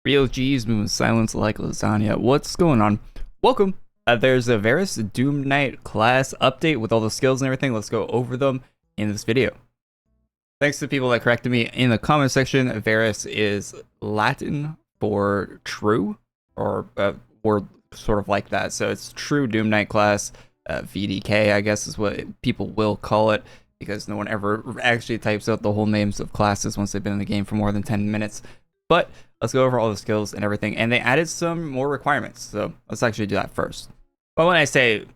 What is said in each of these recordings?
Real G's moving silence like lasagna. What's going on? Welcome. There's a Verus DoomKnight class update with all the skills and everything. Let's go over them in this video. Thanks to people that corrected me in the comment section. Verus is Latin for true, or word sort of like that. So it's true DoomKnight class. VDK, I guess, is what people will call it, because no one ever actually types out the whole names of classes once they've been in the game for more than 10 minutes. But let's go over all the skills and everything. And they added some more requirements. So let's actually do that first. But when I say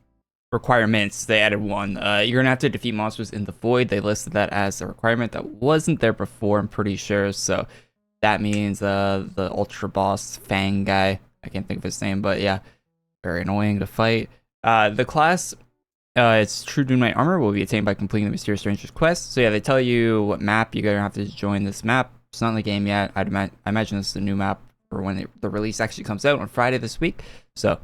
requirements, they added one. You're going to have to defeat monsters in the void. They listed that as a requirement that wasn't there before, I'm pretty sure. So that means the ultra boss Fang guy. I can't think of his name, but yeah, very annoying to fight. The class, it's True DoomKnight Armor, will be attained by completing the Mysterious Stranger's quest. So yeah, they tell you what map you're going to have to join this map. It's not in the game yet. I imagine this is a new map for when the release actually comes out on Friday this week. So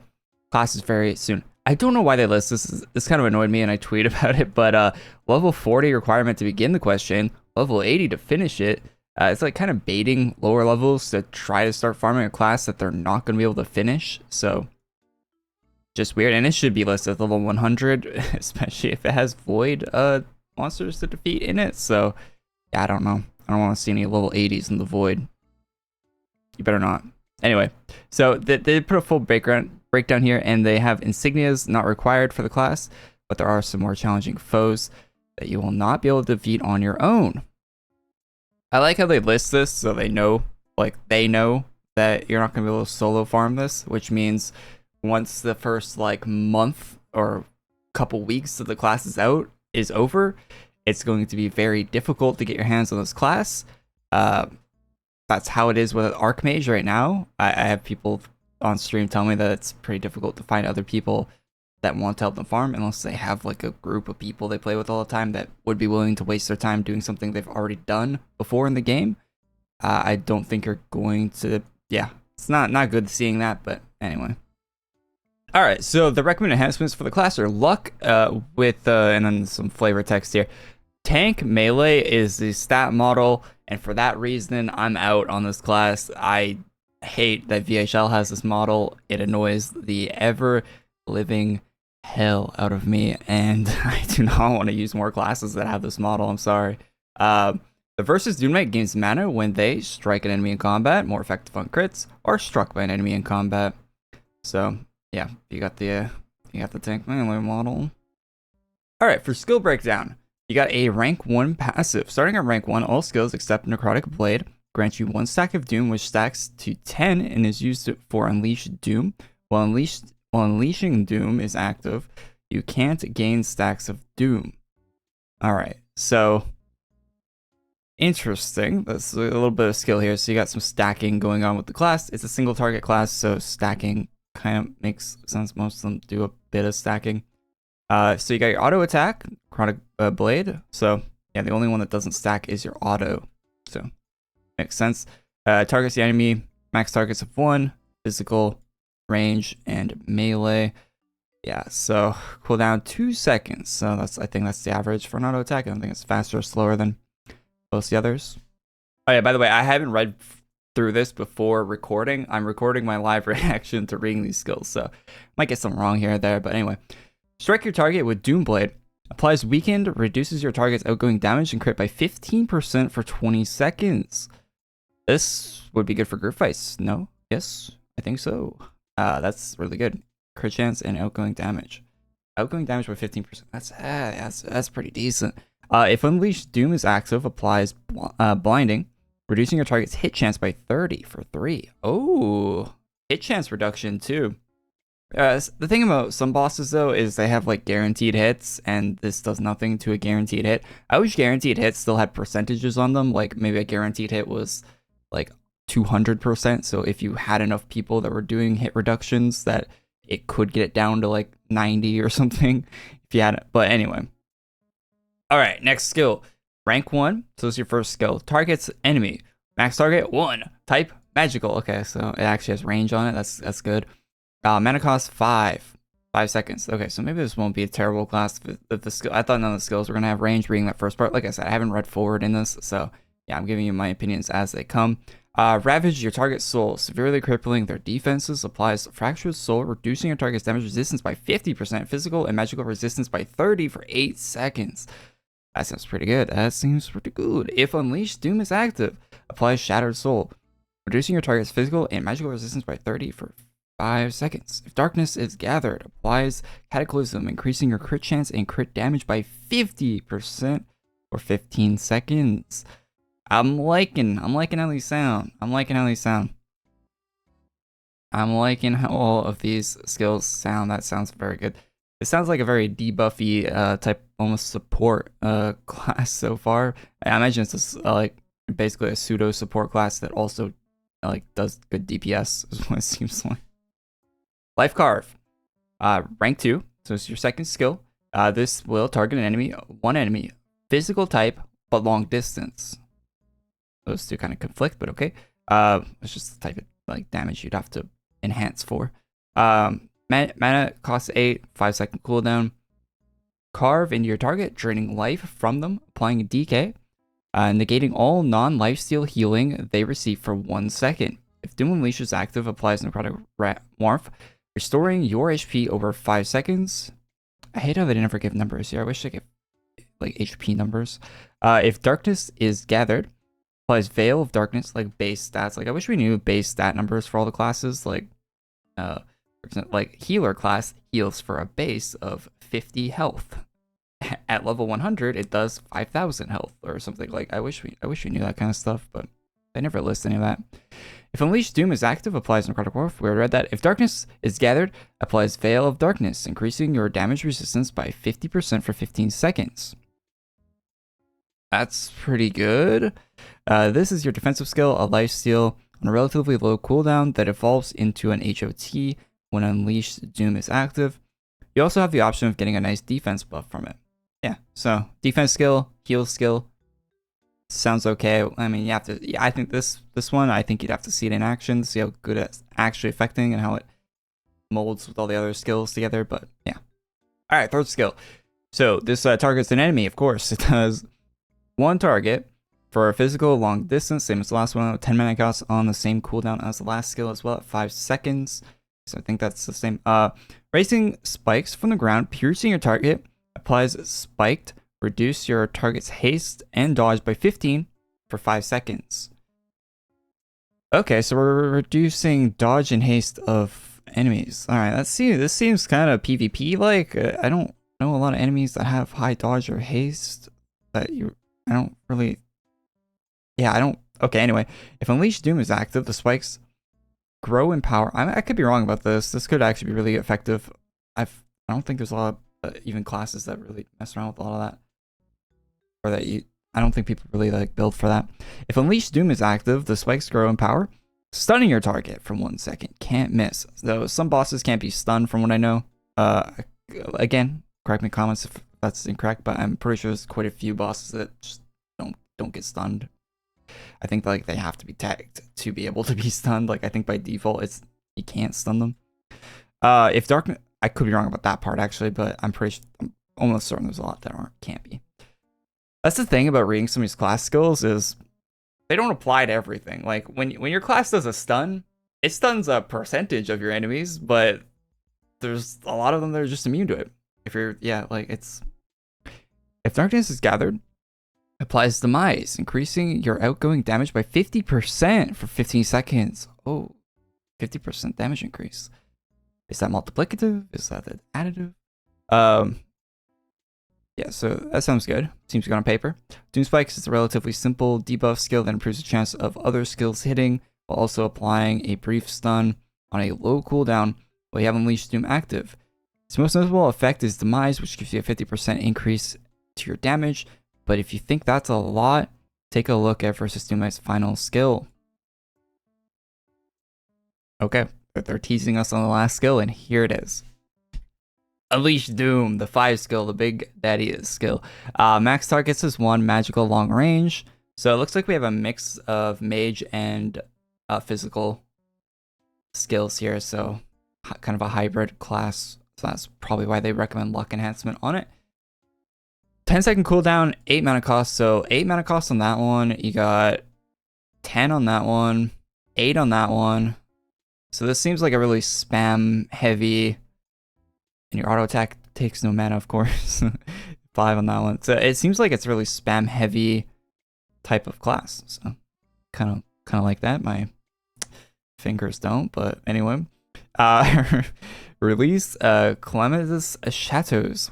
class is very soon. I don't know why they list this. This kind of annoyed me and I tweet about it, but level 40 requirement to begin the question, level 80 to finish it. It's like kind of baiting lower levels to try to start farming a class that they're not going to be able to finish. So just weird. And it should be listed at level 100, especially if it has void monsters to defeat in it. So yeah, I don't know. I don't want to see any level 80s in the void. You better not. Anyway, so they put a full breakdown here, and they have insignias not required for the class, but there are some more challenging foes that you will not be able to defeat on your own. I like how they list this so they know that you're not going to be able to solo farm this, which means once the first like month or couple weeks that the class is out is over, it's going to be very difficult to get your hands on this class. That's how it is with Archmage right now. I have people on stream tell me that it's pretty difficult to find other people that want to help them farm unless they have like a group of people they play with all the time that would be willing to waste their time doing something they've already done before in the game. I don't think you're going to, yeah, it's not good seeing that, but anyway. All right, so the recommended enhancements for the class are luck with, and then some flavor text here. Tank melee is the stat model, and for that reason, I'm out on this class. I hate that VHL has this model. It annoys the ever-living hell out of me, and I do not want to use more classes that have this model. I'm sorry. The Verus DoomKnight gains mana when they strike an enemy in combat, more effective on crits, or struck by an enemy in combat. So yeah, you got the tank melee model. All right, for skill breakdown, you got a rank 1 passive. Starting at rank 1, all skills except Necrotic Blade grant you 1 stack of Doom, which stacks to 10 and is used for Unleash Doom. While Unleashing Doom is active, you can't gain stacks of Doom. All right, so interesting. That's a little bit of skill here. So you got some stacking going on with the class. It's a single target class, so stacking kind of makes sense. Most of them do a bit of stacking. So you got your auto attack, Necrotic Blade. So yeah, the only one that doesn't stack is your auto. So makes sense. Targets the enemy, max targets of 1, physical, range, and melee. Yeah, so cooldown 2 seconds. So I think that's the average for an auto attack. I don't think it's faster or slower than most of the others. Oh yeah, by the way, I haven't read through this before recording. I'm recording my live reaction to reading these skills, so might get something wrong here or there, but anyway. Strike your target with Doom Blade. Applies weakened, reduces your target's outgoing damage and crit by 15% for 20 seconds. This would be good for group fights. No? Yes? I think so. That's really good. Crit chance and outgoing damage. Outgoing damage by 15%. That's pretty decent. If Unleashed Doom is active, applies blinding, reducing your target's hit chance by 30 for 3. Oh, hit chance reduction too. The thing about some bosses though is they have like guaranteed hits, and this does nothing to a guaranteed hit. I wish guaranteed hits still had percentages on them. Like maybe a guaranteed hit was like 200%. So if you had enough people that were doing hit reductions, that it could get it down to like 90 or something. If you had it, but anyway. All right, next skill, rank 1. So this is your first skill. Targets enemy. Max target 1. Type magical. Okay, so it actually has range on it. That's good. Mana cost 5 seconds. Okay, so maybe this won't be a terrible class. If the skill, I thought none of the skills were gonna have range reading that first part. Like I said, I haven't read forward in this, so yeah, I'm giving you my opinions as they come. Ravage your target's soul, severely crippling their defenses. Applies fractured soul, reducing your target's damage resistance by 50%, physical and magical resistance by 30 for 8 seconds. That sounds pretty good. That seems pretty good. If Unleashed Doom is active, applies Shattered Soul, reducing your target's physical and magical resistance by 30 for 5 seconds. If Darkness is gathered, applies Cataclysm, increasing your crit chance and crit damage by 50% for 15 seconds. I'm liking how these sound. I'm liking how all of these skills sound. That sounds very good. It sounds like a very debuffy type, almost support class so far. I imagine it's just, like basically a pseudo support class that also like does good DPS is what it seems like. Life Carve, rank 2, so it's your second skill. This will target one enemy, physical type but long distance. Those two kind of conflict, but okay. It's just the type of like damage you'd have to enhance for. Mana costs 8, 5-second cooldown. Carve into your target, draining life from them, applying a DK, negating all non-lifesteal healing they receive for 1 second. If Doom Unleashed is active, applies necrotic warmth, restoring your HP over 5 seconds. I hate how they never give numbers here. I wish they gave like HP numbers. If Darkness is gathered, applies Veil of Darkness, like base stats. Like I wish we knew base stat numbers for all the classes. Like, for example, like Healer class heals for a base of 50 health. At level 100, it does 5,000 health or something. Like I wish we knew that kind of stuff, but they never list any of that. If Unleashed Doom is active, applies Necrotic Warmth. We already read that. If Darkness is gathered, applies Veil of Darkness, increasing your damage resistance by 50% for 15 seconds. That's pretty good. This is your defensive skill, a lifesteal on a relatively low cooldown that evolves into an HOT when Unleashed Doom is active. You also have the option of getting a nice defense buff from it. Yeah, so defense skill, heal skill, sounds okay. I mean, you have to. Yeah, I think this one, I think you'd have to see it in action, see how good it's actually affecting and how it molds with all the other skills together. But yeah. All right, third skill. So this targets an enemy, of course. It does one target for a physical long distance, same as the last one, 10 mana cost on the same cooldown as the last skill as well at 5 seconds. So I think that's the same. Raising spikes from the ground, piercing your target, applies spiked, reduce your target's haste and dodge by 15 for 5 seconds. Okay, so we're reducing dodge and haste of enemies. All right, let's see. This seems kind of PvP like. I don't know a lot of enemies that have high dodge or haste. I don't really. Yeah, I don't. Okay, anyway, if Unleashed Doom is active, the spikes grow in power. I could be wrong about this. This could actually be really effective. I don't think there's a lot of even classes that really mess around with a lot of that. Or that I don't think people really like build for that. If Unleashed Doom is active, the spikes grow in power, stunning your target from 1 second. Can't miss. Though some bosses can't be stunned from what I know. Again, correct me in comments if that's incorrect, but I'm pretty sure there's quite a few bosses that just don't get stunned. I think like they have to be tagged to be able to be stunned. Like I think by default you can't stun them. If Darkness, I could be wrong about that part actually, but I'm almost certain there's a lot that can't be. That's the thing about reading some of these class skills is they don't apply to everything. Like when your class does a stun, it stuns a percentage of your enemies, but there's a lot of them that are just immune to it. If Darkness is gathered, applies Demise, increasing your outgoing damage by 50% for 15 seconds. Oh, 50% damage increase. Is that multiplicative? Is that additive? Yeah, so that sounds good. Seems good on paper. Doom Spikes is a relatively simple debuff skill that improves the chance of other skills hitting, while also applying a brief stun on a low cooldown while you have Unleashed Doom active. Its most notable effect is Demise, which gives you a 50% increase to your damage. But if you think that's a lot, take a look at Verus DoomKnight's final skill. Okay, they're teasing us on the last skill, and here it is. Unleashed Doom, the 5 skill, the big daddy skill. Max targets is 1 magical long range. So it looks like we have a mix of mage and physical skills here. So kind of a hybrid class. So that's probably why they recommend luck enhancement on it. 10-second cooldown, 8 mana cost. So 8 mana cost on that one. You got 10 on that one, 8 on that one. So this seems like a really spam heavy, and your auto attack takes no mana, of course. 5 on that one. So it seems like it's really spam heavy type of class. So kind of like that. My fingers don't, but anyway. Release Calamitous Shadows.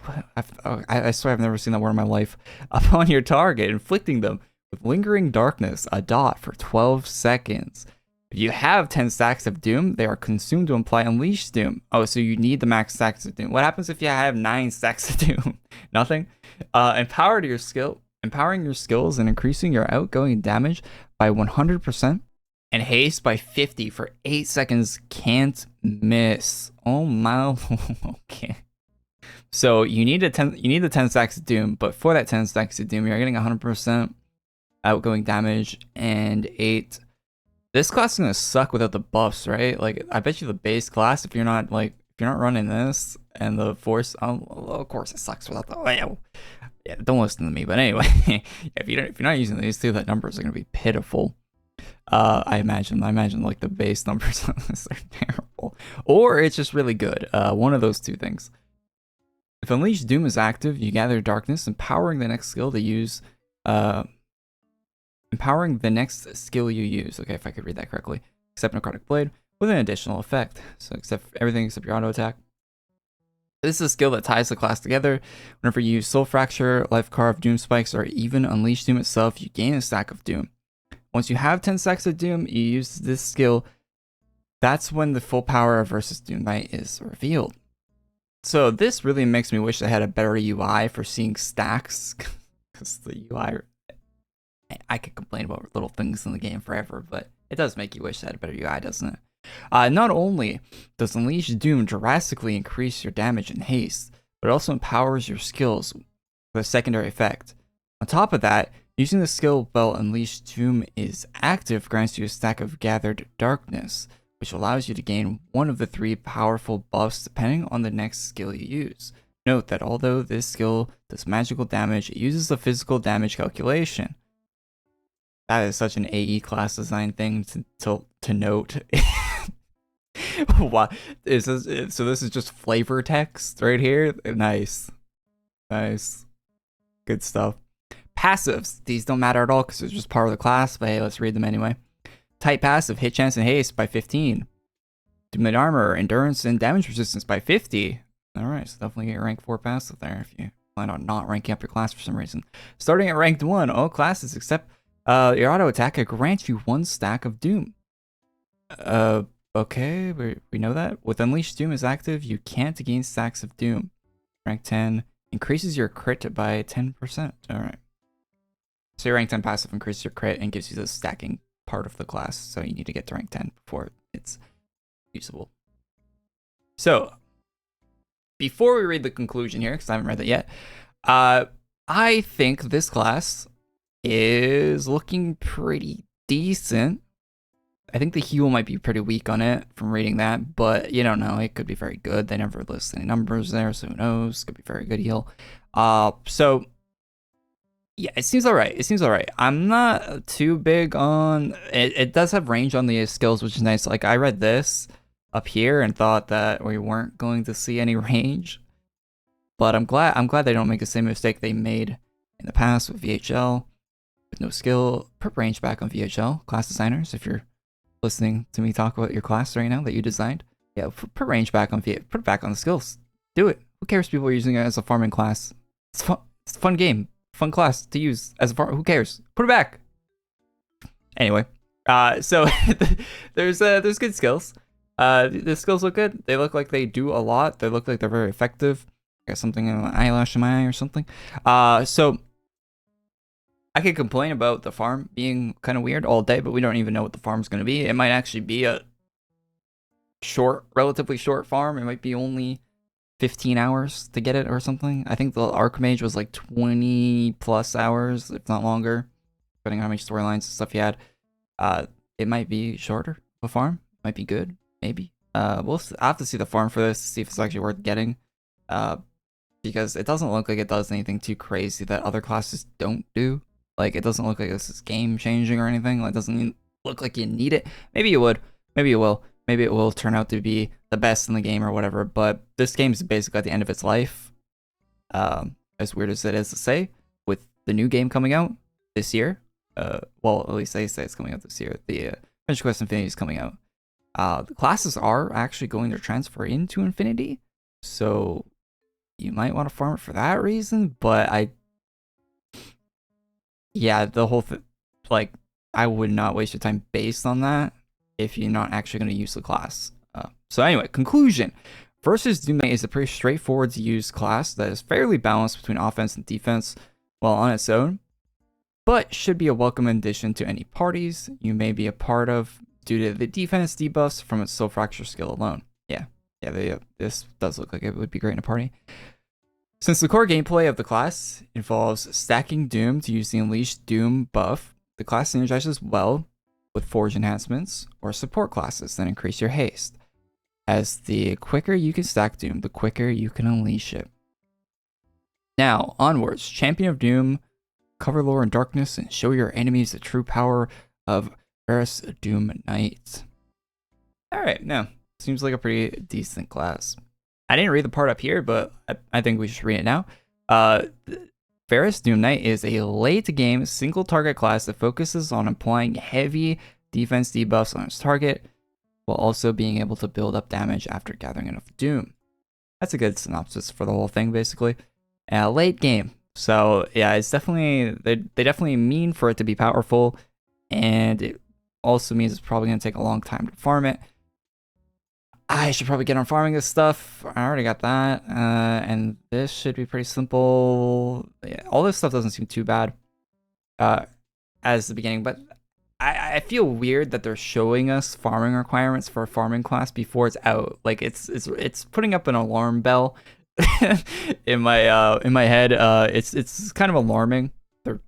I swear I've never seen that word in my life. Upon your target, inflicting them with lingering darkness, a dot for 12 seconds. If you have 10 stacks of Doom, they are consumed to imply Unleashed Doom. Oh, so you need the max stacks of Doom. What happens if you have 9 stacks of Doom? Nothing. Empowering your skills and increasing your outgoing damage by 100%. And haste by 50 for 8 seconds. Can't miss. Oh my. Okay. So you need the 10 stacks of Doom, but for that 10 stacks of Doom, you're getting 100% outgoing damage and 8. This class is gonna suck without the buffs, right? Like, I bet you the base class, if you're not running this and the force, well, of course it sucks without the. Yeah, don't listen to me. But anyway, if you're not using these two, that numbers are gonna be pitiful. I imagine like the base numbers on this are terrible, or it's just really good. One of those two things. If Unleashed Doom is active, you gather darkness, empowering the next skill to use. Empowering the next skill you use. Okay, if I could read that correctly. Except Necrotic Blade with an additional effect. So everything except your auto attack. This is a skill that ties the class together. Whenever you use Soul Fracture, Life Carve, Doom Spikes, or even Unleashed Doom itself, you gain a stack of Doom. Once you have 10 stacks of Doom, you use this skill. That's when the full power of Verus DoomKnight is revealed. So this really makes me wish I had a better UI for seeing stacks. Because the UI... I could complain about little things in the game forever, but it does make you wish I had a better UI, doesn't it? Not only does Unleashed Doom drastically increase your damage and haste, but it also empowers your skills with a secondary effect. On top of that, using the skill while Unleashed Doom is active grants you a stack of Gathered Darkness, which allows you to gain one of the 3 powerful buffs depending on the next skill you use. Note that although this skill does magical damage, it uses the physical damage calculation. That is such an AE class design thing to note. What is this? So this is just flavor text right here. Nice, good stuff. Passives. These don't matter at all because it's just part of the class. But hey, let's read them anyway. Type passive: hit chance and haste by 15. Doomknight armor, endurance, and damage resistance by 50. All right, so definitely get your rank 4 passive there if you plan on not ranking up your class for some reason. Starting at ranked 1, all classes except your auto attack grants you 1 stack of Doom. Okay, we know that. With Unleashed Doom is active, you can't gain stacks of Doom. Rank 10 increases your crit by 10%. Alright. So your rank 10 passive increases your crit and gives you the stacking part of the class. So you need to get to rank 10 before it's usable. So, before we read the conclusion here, because I haven't read that yet, I think this class is looking pretty decent. I think the heal might be pretty weak on it from reading that, but you don't know. It could be very good. They never list any numbers there, so who knows? Could be very good heal. So yeah, it seems alright. I'm not too big on it. It does have range on the skills, which is nice. Like, I read this up here and thought that we weren't going to see any range, but I'm glad they don't make the same mistake they made in the past with VHL. With no skill, put range back on VHL. Class designers, if you're listening to me talk about your class right now that you designed, yeah, put range back on VHL. Put it back on the skills. Do it. Who cares if people are using it as a farming class? It's fun. It's a fun game. Fun class to use as a farm. Who cares? Put it back. Anyway, so there's good skills. The skills look good. They look like they do a lot. They look like they're very effective. Got something in my eyelash in my eye or something. So I could complain about the farm being kind of weird all day, but we don't even know what the farm's going to be. It might actually be a relatively short farm. It might be only 15 hours to get it or something. I think the Archmage was like 20 plus hours, if not longer, depending on how many storylines and stuff you had. It might be shorter of a farm. Might be good, maybe. I'll have to see the farm for this to see if it's actually worth getting. Because it doesn't look like it does anything too crazy that other classes don't do. Like, it doesn't look like this is game changing or anything. Like, it doesn't look like you need it. Maybe you would. Maybe you will. Maybe it will turn out to be the best in the game or whatever. But this game's basically at the end of its life. As weird as it is to say, with the new game coming out this year. Well, at least they say it's coming out this year. The Adventure Quest Infinity is coming out. The classes are actually going to transfer into Infinity, so you might want to farm it for that reason. But yeah, the whole thing, like, I would not waste your time based on that if you're not actually going to use the class. So anyway, conclusion. Versus DoomKnight is a pretty straightforward to use class that is fairly balanced between offense and defense while on its own, but should be a welcome addition to any parties you may be a part of due to the defense debuffs from its soul fracture skill alone. Yeah, this does look like it would be great in a party. Since the core gameplay of the class involves stacking Doom to use the Unleashed Doom buff, the class synergizes well with Forge enhancements or support classes that increase your haste, as the quicker you can stack Doom, the quicker you can unleash it. Now, onwards, Champion of Doom, cover lore in darkness, and show your enemies the true power of Verus DoomKnight. Alright, now, seems like a pretty decent class. I didn't read the part up here, but I think we should read it now. Verus DoomKnight is a late-game single-target class that focuses on applying heavy defense debuffs on its target, while also being able to build up damage after gathering enough Doom. That's a good synopsis for the whole thing, basically. Late game. So yeah, it's definitely, they definitely mean for it to be powerful, and it also means it's probably going to take a long time to farm it. I should probably get on farming this stuff. I already got that. And this should be pretty simple. Yeah, all this stuff doesn't seem too bad as the beginning, but I feel weird that they're showing us farming requirements for a farming class before it's out. Like it's putting up an alarm bell in my head. It's kind of alarming. They're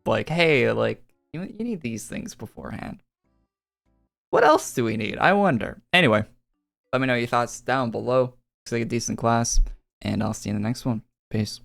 like, hey, like you need these things beforehand. What else do we need? I wonder. Anyway, let me know your thoughts down below. Looks like a decent class, and I'll see you in the next one. Peace.